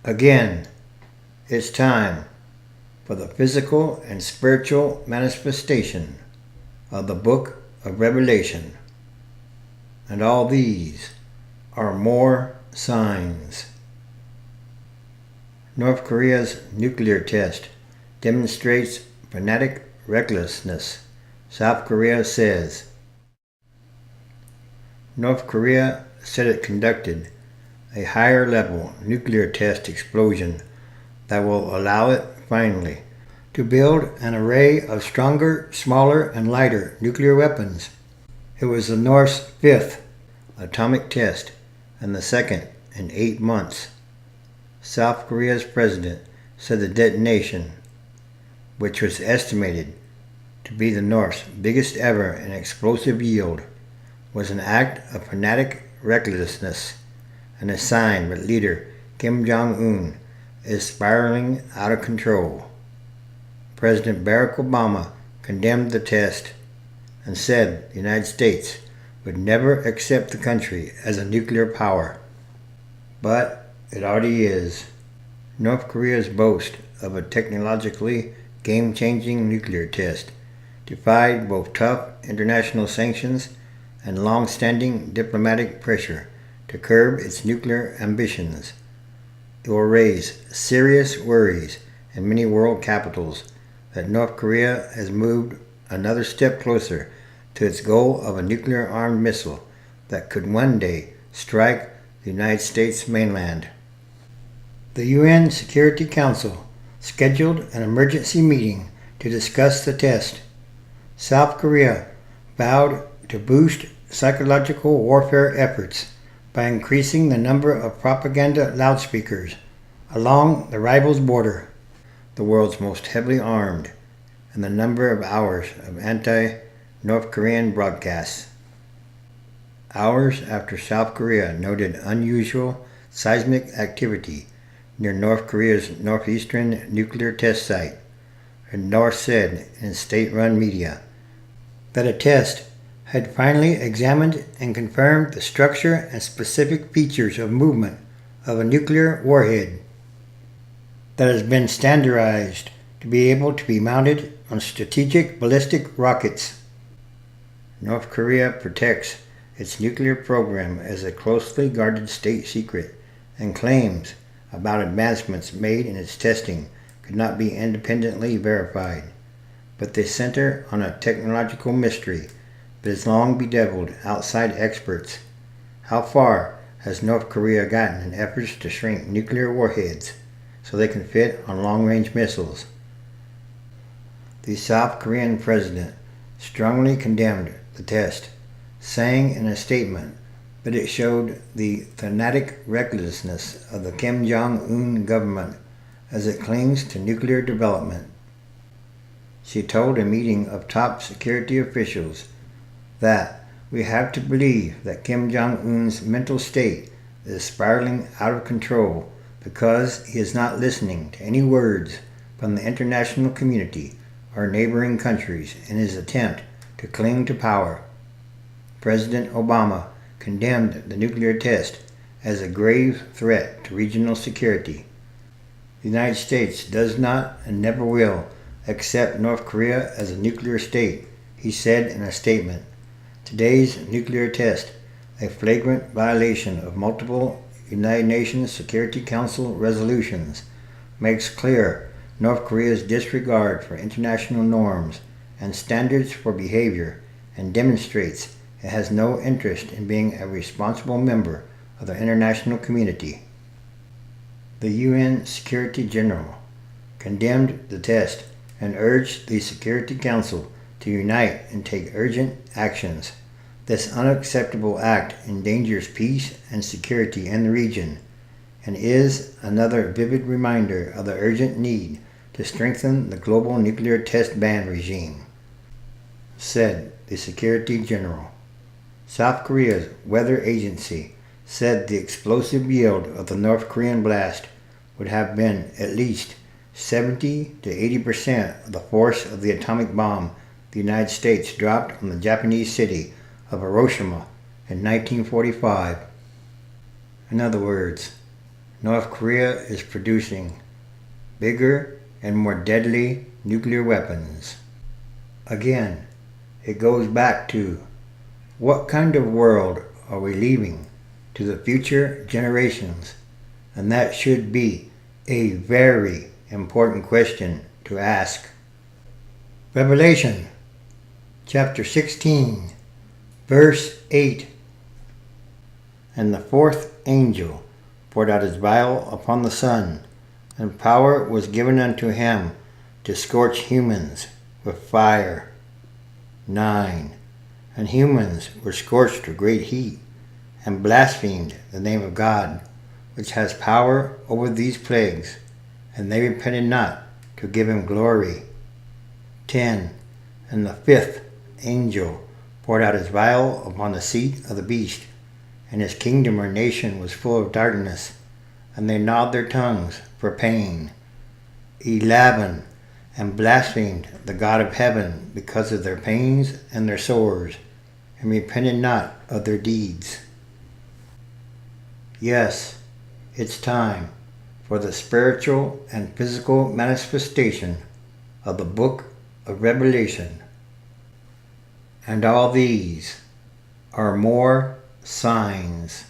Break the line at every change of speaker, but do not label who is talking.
Again, it's time for the physical and spiritual manifestation of the Book of Revelation. And all these are more signs. North Korea's nuclear test demonstrates fanatic recklessness, South Korea says. North Korea said it conducted a higher-level nuclear test explosion that will allow it, finally, to build an array of stronger, smaller, and lighter nuclear weapons. It was the North's fifth atomic test and the second in 8 months. South Korea's president said the detonation, which was estimated to be the North's biggest ever in explosive yield, was an act of fanatic recklessness and a sign that leader Kim Jong-un is spiraling out of control. President Barack Obama condemned the test and said the United States would never accept the country as a nuclear power. But it already is. North Korea's boast of a technologically game-changing nuclear test defied both tough international sanctions and long-standing diplomatic pressure to curb its nuclear ambitions. It will raise serious worries in many world capitals that North Korea has moved another step closer to its goal of a nuclear-armed missile that could one day strike the United States mainland. The UN Security Council scheduled an emergency meeting to discuss the test. South Korea vowed to boost psychological warfare efforts by increasing the number of propaganda loudspeakers along the rival's border, the world's most heavily armed, and the number of hours of anti-North Korean broadcasts. Hours after South Korea noted unusual seismic activity near North Korea's northeastern nuclear test site, the North said in state-run media that a test had finally examined and confirmed the structure and specific features of movement of a nuclear warhead that has been standardized to be able to be mounted on strategic ballistic rockets. North Korea protects its nuclear program as a closely guarded state secret, and claims about advancements made in its testing could not be independently verified. But they center on a technological mystery that has long bedeviled outside experts. How far has North Korea gotten in efforts to shrink nuclear warheads so they can fit on long-range missiles? The South Korean president strongly condemned the test, saying in a statement that it showed the fanatic recklessness of the Kim Jong-un government as it clings to nuclear development. She told a meeting of top security officials that we have to believe that Kim Jong-un's mental state is spiraling out of control because he is not listening to any words from the international community or neighboring countries in his attempt to cling to power. President Obama condemned the nuclear test as a grave threat to regional security. The United States does not and never will accept North Korea as a nuclear state, he said in a statement. Today's nuclear test, a flagrant violation of multiple United Nations Security Council resolutions, makes clear North Korea's disregard for international norms and standards for behavior and demonstrates it has no interest in being a responsible member of the international community. The UN Secretary General condemned the test and urged the Security Council to unite and take urgent actions. This unacceptable act endangers peace and security in the region and is another vivid reminder of the urgent need to strengthen the global nuclear test ban regime, said the Secretary General. South Korea's weather agency said the explosive yield of the North Korean blast would have been at least 70 to 80% of the force of the atomic bomb the United States dropped on the Japanese city of Hiroshima in 1945. In other words, North Korea is producing bigger and more deadly nuclear weapons. Again, it goes back to what kind of world are we leaving to the future generations? And that should be a very important question to ask. Revelation chapter 16, verse 8. And the fourth angel poured out his vial upon the sun, and power was given unto him to scorch humans with fire. 9. And humans were scorched with great heat, and blasphemed the name of God, which has power over these plagues, and they repented not to give him glory. 10. And the fifth angel poured out his vial upon the seat of the beast, and his kingdom or nation was full of darkness, and they gnawed their tongues for pain. 11. And blasphemed the God of heaven because of their pains and their sores, and repented not of their deeds. Yes, it's time for the spiritual and physical manifestation of the book of Revelation. And all these are more signs.